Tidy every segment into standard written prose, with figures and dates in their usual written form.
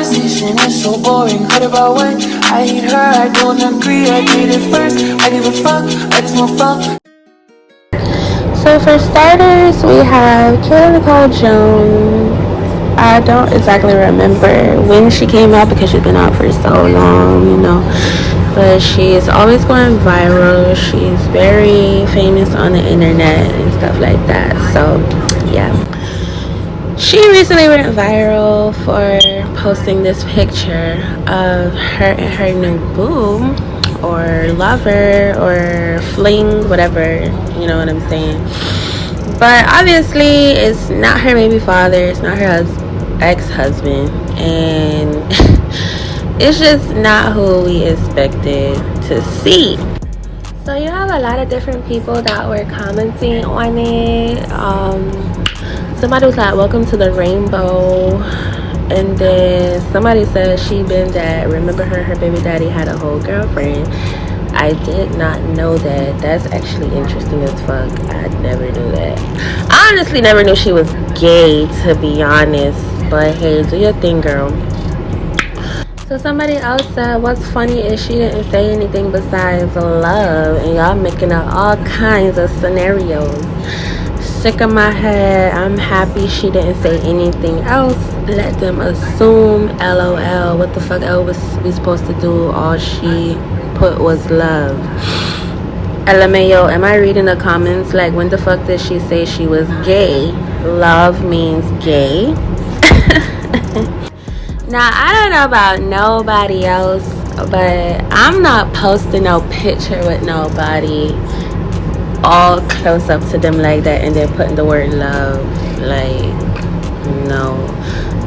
conversation is so boring. Heard about when I hate her, I don't agree. I did it first, I give a fuck, I just want fuck. So for starters, we have Kayla Nicole Jones. I don't exactly remember when she came out because she's been out for so long, you know. But she's always going viral. She's very famous on the internet and stuff like that. So yeah. She recently went viral for posting this picture of her and her new boo or lover or fling, whatever, you know what I'm saying. But obviously it's not her baby father, it's not her ex-husband, and it's just not who we expected to see. So you have a lot of different people that were commenting on it. Somebody was like, welcome to the rainbow. And then somebody said she been that. Remember her baby daddy had a whole girlfriend. I did not know that. That's actually interesting as fuck. I never knew that. I honestly never knew she was gay, to be honest. But hey, do your thing, girl. So somebody else said, what's funny is she didn't say anything besides love. And y'all making up all kinds of scenarios. Sick of my head. I'm happy she didn't say anything else. Let them assume. LOL. What the fuck else was we supposed to do? All she put was love. LMAO. Am I reading the comments like, when the fuck did she say she was gay? Love means gay. Now I don't know about nobody else, but I'm not posting no picture with nobody all close up to them like that and then putting the word love. Like, no.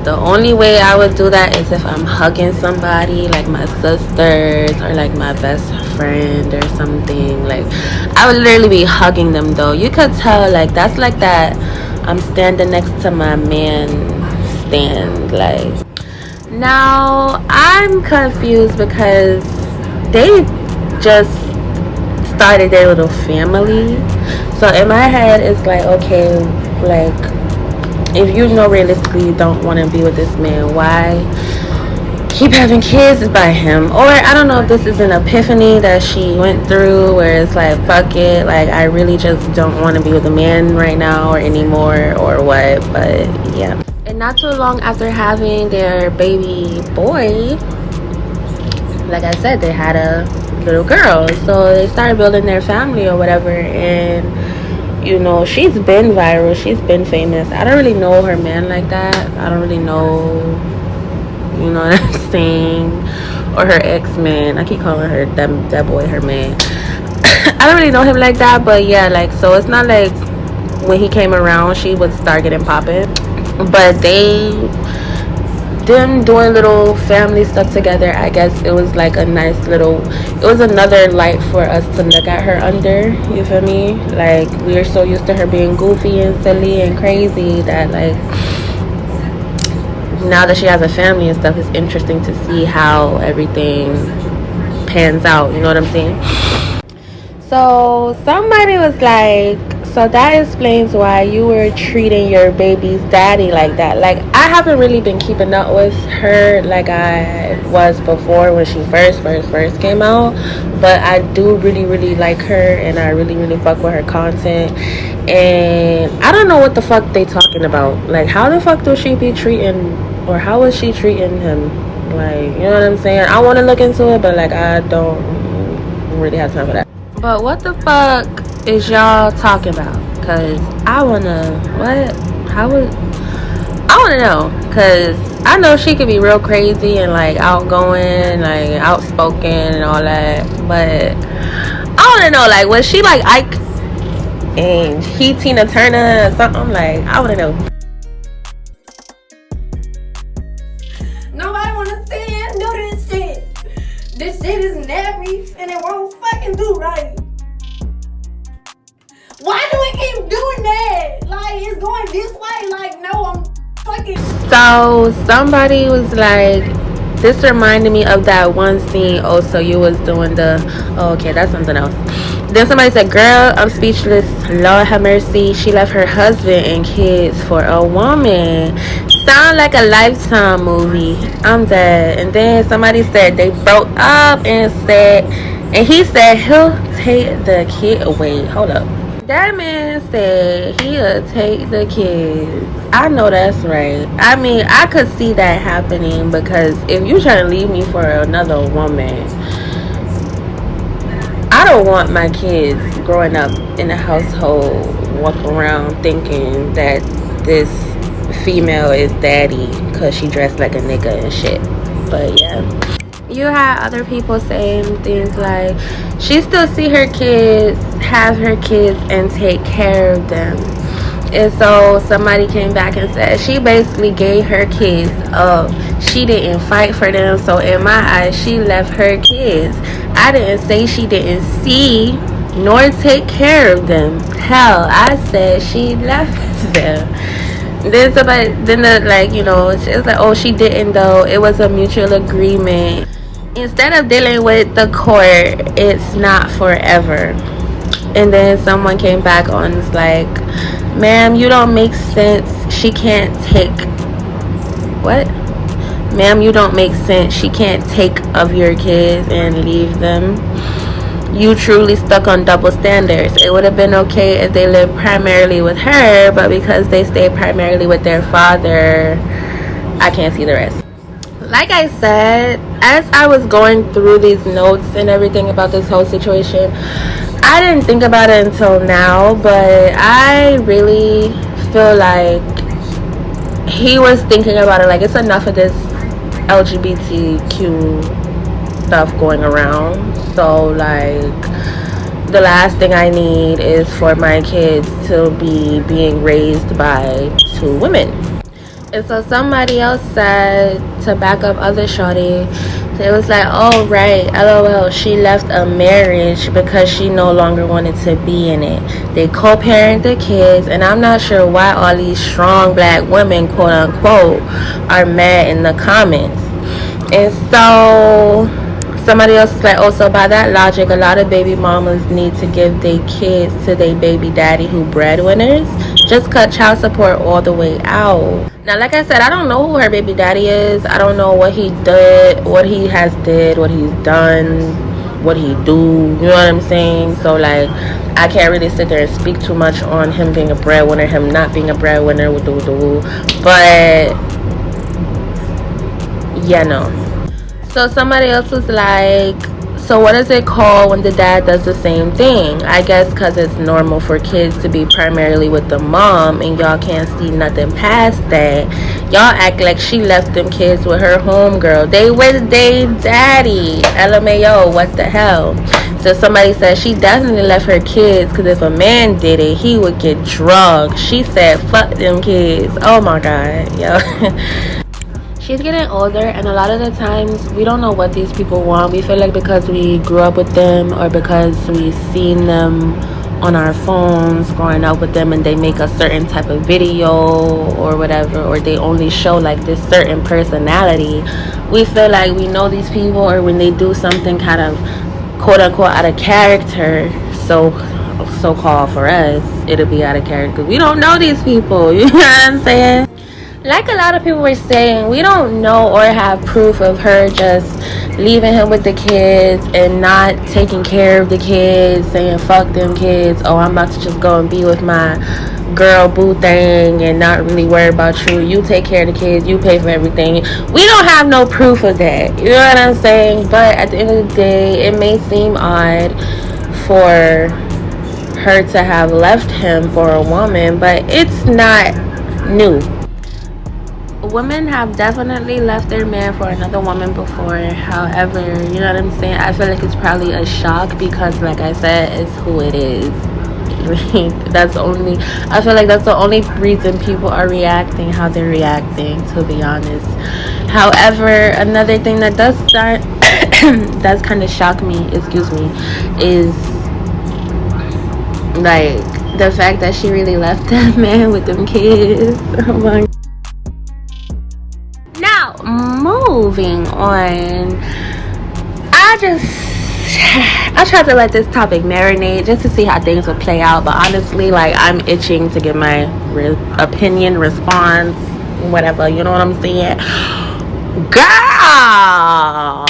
The only way I would do that is if I'm hugging somebody, like my sisters or like my best friend or something. Like, I would literally be hugging them though. You could tell, like, that's like that I'm standing next to my man stand. Like, now I'm confused because they just started their little family. So in my head it's like, okay, like, if you know realistically you don't want to be with this man, why keep having kids by him? Or I don't know if this is an epiphany that she went through where it's like, fuck it, like, I really just don't want to be with a man right now or anymore or what. But yeah. And not too long after having their baby boy, like I said, they had a little girl. So they started building their family or whatever. And, you know, she's been viral. She's been famous. I don't really know her man like that. I don't really know, you know what I'm saying? Or her ex-man. I keep calling her, that boy, her man. I don't really know him like that. But yeah, like, so it's not like when he came around, she would start getting popping. But them doing little family stuff together, I guess it was like a nice little, it was another light for us to look at her under, you feel me? Like, we are so used to her being goofy and silly and crazy that, like, now that she has a family and stuff, it's interesting to see how everything pans out, you know what I'm saying? So somebody was like, so that explains why you were treating your baby's daddy like that. Like, I haven't really been keeping up with her like I was before when she first came out. But I do really like her, and I really fuck with her content. And I don't know what the fuck they talking about. Like, how the fuck do she be treating, or how is she treating him? Like, you know what I'm saying? I want to look into it, but like, I don't really have time for that. But what the fuck is y'all talking about? Cause I wanna, what? How would, I wanna know. Cause I know she could be real crazy and like outgoing, like outspoken and all that. But I wanna know, like, was she like Ike and he Tina Turner or something? Like, I wanna know. Nobody wanna stand, do this shit. This shit is nappy and it won't fucking do right. Why do we keep doing that? Like, it's going this way. Like, no, I'm fucking. So somebody was like, this reminded me of that one scene. Oh, so you was doing the, oh, okay, that's something else. Then somebody said, girl, I'm speechless. Lord have mercy. She left her husband and kids for a woman. sound like a Lifetime movie. I'm dead. And then somebody said they broke up and he said he'll take the kid away. Hold up. That man said he'll take the kids. I know that's right. I mean, I could see that happening because if you trying to leave me for another woman, I don't want my kids growing up in a household walking around thinking that this female is daddy because she dressed like a nigga and shit. But yeah, you had other people saying things like she still see her kids, have her kids, and take care of them. And so somebody came back and said she basically gave her kids up. She didn't fight for them. So in my eyes, she left her kids. I didn't say she didn't see nor take care of them. Hell, I said she left them. Then somebody, it's like, oh, she didn't though. It was a mutual agreement. Instead of dealing with the court, it's not forever. And then someone came back on, it's like, ma'am, you don't make sense. She can't take what? Ma'am, you don't make sense. She can't take of your kids and leave them. You truly stuck on double standards. It would have been okay if they lived primarily with her, but because they stayed primarily with their father, I can't see the rest. Like I said, as I was going through these notes and everything about this whole situation, I didn't think about it until now, but I really feel like he was thinking about it like it's enough of this LGBTQ stuff going around. So like the last thing I need is for my kids to be being raised by two women. And so somebody else said, to back up other shorty, it was like, oh right, LOL, she left a marriage because she no longer wanted to be in it. They co-parent the kids, and I'm not sure why all these strong black women, quote unquote, are mad in the comments. And so somebody else is like, oh, so by that logic, a lot of baby mamas need to give their kids to their baby daddy who breadwinners. Just cut child support all the way out. Now, like I said, I don't know who her baby daddy is. I don't know what he did, what he has did, what he's done, what he do. You know what I'm saying? So, like, I can't really sit there and speak too much on him being a breadwinner, him not being a breadwinner, with the woo. But, yeah, no. So somebody else was like, so what is it called when the dad does the same thing? I guess because it's normal for kids to be primarily with the mom, and y'all can't see nothing past that. Y'all act like she left them kids with her homegirl. They with their daddy. LMAO, what the hell? So somebody said she definitely left her kids because if a man did it, he would get drugged. She said, fuck them kids. Oh my God, yo. She's getting older, and a lot of the times we don't know what these people want. We feel like because we grew up with them or because we've seen them on our phones growing up with them and they make a certain type of video or whatever, or they only show like this certain personality, we feel like we know these people, or when they do something kind of quote unquote out of character, so-called for us, it'll be out of character. We don't know these people, you know what I'm saying? Like a lot of people were saying, we don't know or have proof of her just leaving him with the kids and not taking care of the kids, saying fuck them kids, oh I'm about to just go and be with my girl boo thing and not really worry about you take care of the kids, you pay for everything. We don't have no proof of that, you know what I'm saying? But at the end of the day, it may seem odd for her to have left him for a woman, but it's not new. Women have definitely left their man for another woman before. However, you know what I'm saying, I feel like it's probably a shock because, like I said, it's who it is. I feel like that's the only reason people are reacting how they're reacting, to be honest. However, another thing that does kind of shock me, is like the fact that she really left that man with them kids. Oh my God. Now, moving on, I tried to let this topic marinate just to see how things would play out, but honestly, like, I'm itching to give my opinion, response, whatever, you know what I'm saying? Girl,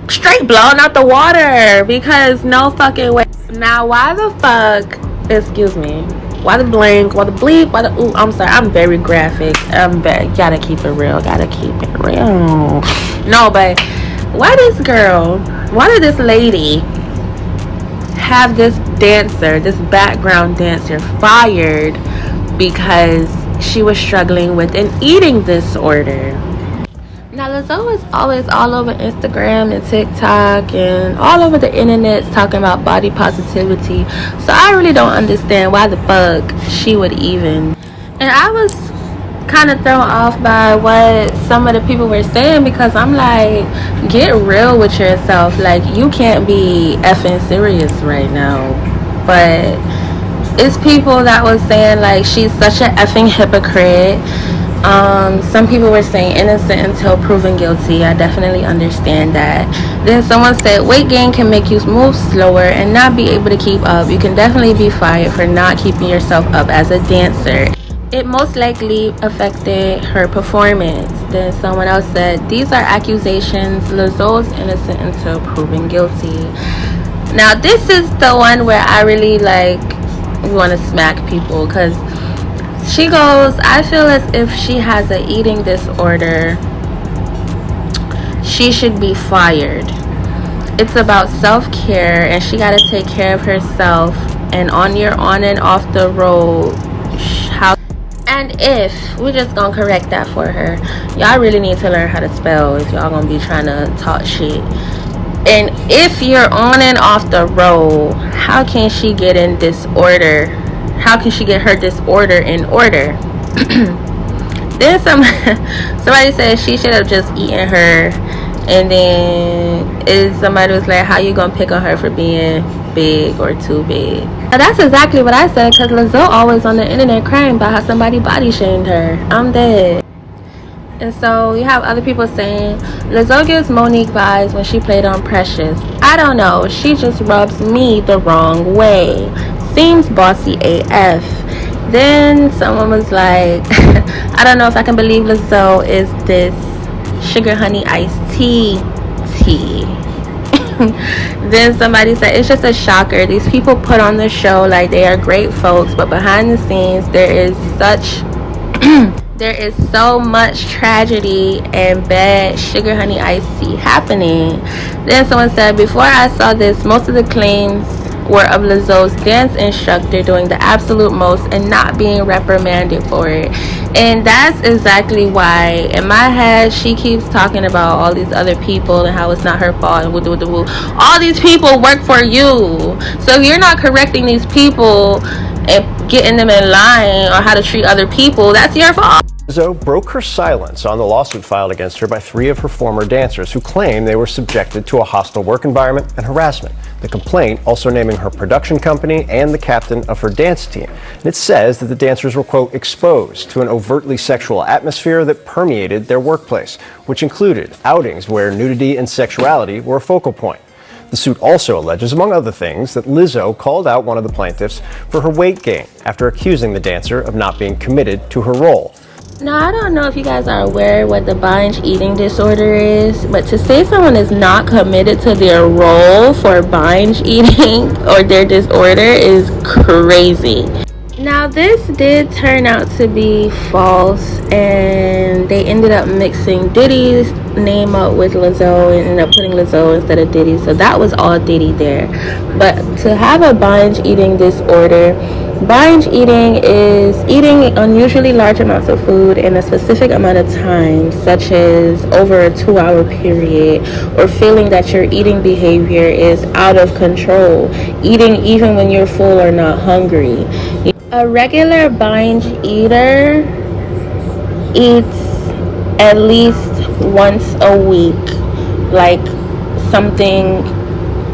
straight blown out the water, because no fucking way. Now why the fuck, excuse me, why the blank, why the bleep, why the ooh, I'm sorry, I'm very graphic. Gotta keep it real, no, but why did this lady have this dancer, this background dancer, fired because she was struggling with an eating disorder? Now, Lizzo is always all over Instagram and TikTok and all over the internet talking about body positivity. So I really don't understand why the fuck she would even. And I was kind of thrown off by what some of the people were saying, because I'm like, get real with yourself. Like, you can't be effing serious right now. But it's people that was saying like she's such an effing hypocrite. Some people were saying innocent until proven guilty. I definitely understand that. Then someone said weight gain can make you move slower and not be able to keep up. You can definitely be fired for not keeping yourself up as a dancer. It most likely affected her performance. Then someone else said these are accusations. Lizzo's innocent until proven guilty. Now this is the one where I really like want to smack people, because she goes, I feel as if she has an eating disorder, she should be fired. It's about self-care and she got to take care of herself. And on your on and off the road, how. And if we're just gonna correct that for her, y'all really need to learn how to spell if y'all gonna be trying to talk shit. And if you're on and off the road, how can she get in disorder? How can she get her disorder in order? Then somebody said she should have just eaten her. And then somebody was like, how you gonna pick on her for being big or too big? Now that's exactly what I said, because Lizzo always on the internet crying about how somebody body shamed her. I'm dead. And so you have other people saying Lizzo gives Monique vibes when she played on Precious. I don't know, she just rubs me the wrong way. Seems bossy AF. Then someone was like, I don't know if I can believe Lizzo is this sugar honey iced tea. Then somebody said it's just a shocker. These people put on the show like they are great folks, but behind the scenes there is so much tragedy and bad sugar honey iced tea happening. Then someone said, before I saw this, most of the claims were of Lizzo's dance instructor doing the absolute most and not being reprimanded for it. And that's exactly why in my head she keeps talking about all these other people and how it's not her fault and woo. All these people work for you, so if you're not correcting these people and getting them in line on how to treat other people, that's your fault. Lizzo broke her silence on the lawsuit filed against her by 3 of her former dancers who claim they were subjected to a hostile work environment and harassment. The complaint also naming her production company and the captain of her dance team. And it says that the dancers were, quote, exposed to an overtly sexual atmosphere that permeated their workplace, which included outings where nudity and sexuality were a focal point. The suit also alleges, among other things, that Lizzo called out one of the plaintiffs for her weight gain after accusing the dancer of not being committed to her role. Now, I don't know if you guys are aware what the binge eating disorder is, but to say someone is not committed to their role for binge eating or their disorder is crazy. Now, this did turn out to be false, and they ended up mixing Diddy's name up with Lizzo and ended up putting Lizzo instead of Diddy, so that was all Diddy there. But to have a binge eating disorder, binge eating is eating unusually large amounts of food in a specific amount of time, such as over a 2-hour period, or feeling that your eating behavior is out of control, eating even when you're full or not hungry. A regular binge eater eats at least once a week, like something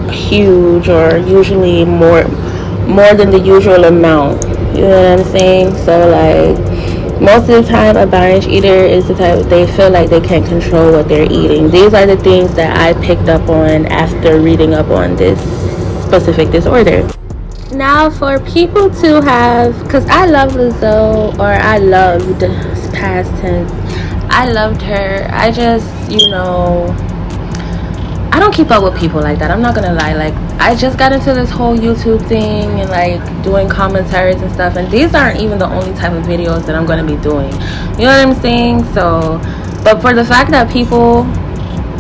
huge, or usually more than the usual amount. You know what I'm saying? So like most of the time a binge eater is the type, they feel like they can't control what they're eating. These are the things that I picked up on after reading up on this specific disorder. Now, for people to have, because I love Lizzo, or I loved, past tense, I loved her. I just, I don't keep up with people like that. I'm not gonna lie. Like, I just got into this whole YouTube thing and like doing commentaries and stuff, and these aren't even the only type of videos that I'm gonna be doing. You know what I'm saying? So, but for the fact that people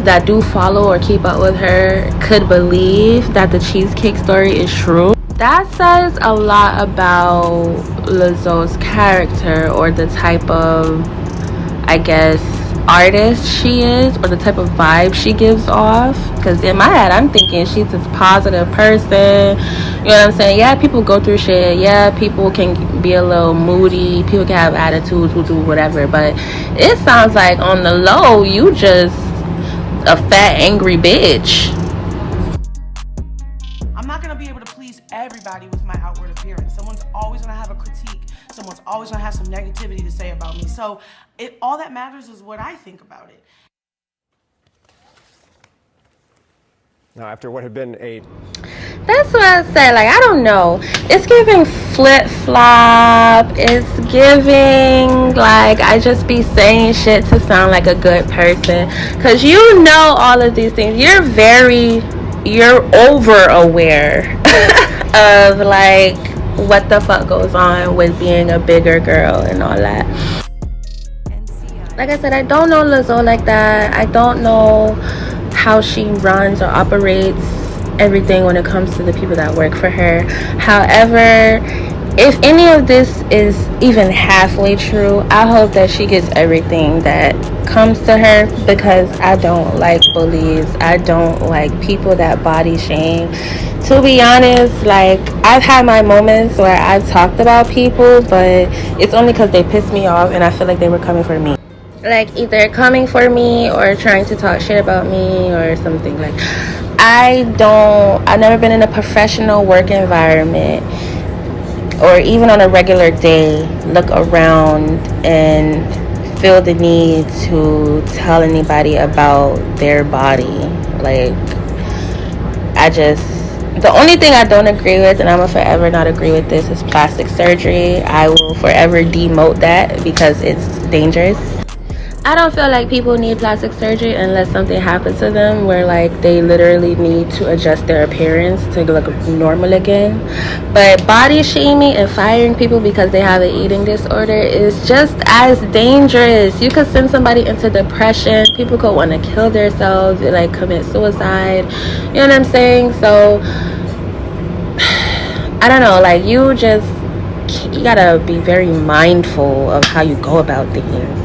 that do follow or keep up with her could believe that the cheesecake story is true, that says a lot about Lizzo's character, or the type of, I guess, artist she is, or the type of vibe she gives off. Because in my head, I'm thinking she's this positive person. You know what I'm saying? Yeah, people go through shit. Yeah, people can be a little moody. People can have attitudes, whatever. But it sounds like on the low, you just a fat, angry bitch. I'm not going to be able to please everybody with my outward appearance. Someone's always going to have a critique. Someone's always going to have some negativity to say about me. So all that matters is what I think about it. Now, after what had been a... That's what I said. Like, I don't know. It's giving flip-flop. It's giving, like, I just be saying shit to sound like a good person. Because you know all of these things. You're over-aware of, like, what the fuck goes on with being a bigger girl and all that. Like I said, I don't know Lizzo like that. I don't know how she runs or operates everything when it comes to the people that work for her. However, if any of this is even halfway true, I hope that she gets everything that comes to her, because I don't like bullies. I don't like people that body shame. To be honest, like, I've had my moments where I've talked about people, but it's only because they pissed me off and I feel like they were coming for me. Like, either coming for me or trying to talk shit about me or something. Like, I've never been in a professional work environment, or even on a regular day, look around and feel the need to tell anybody about their body. Like, the only thing I don't agree with, and I'm gonna forever not agree with this, is plastic surgery. I will forever demote that because it's dangerous. I don't feel like people need plastic surgery unless something happens to them where, like, they literally need to adjust their appearance to look normal again. But body shaming and firing people because they have an eating disorder is just as dangerous. You could send somebody into depression. People could want to kill themselves, like commit suicide. You know what I'm saying? So I don't know, like, you gotta be very mindful of how you go about things.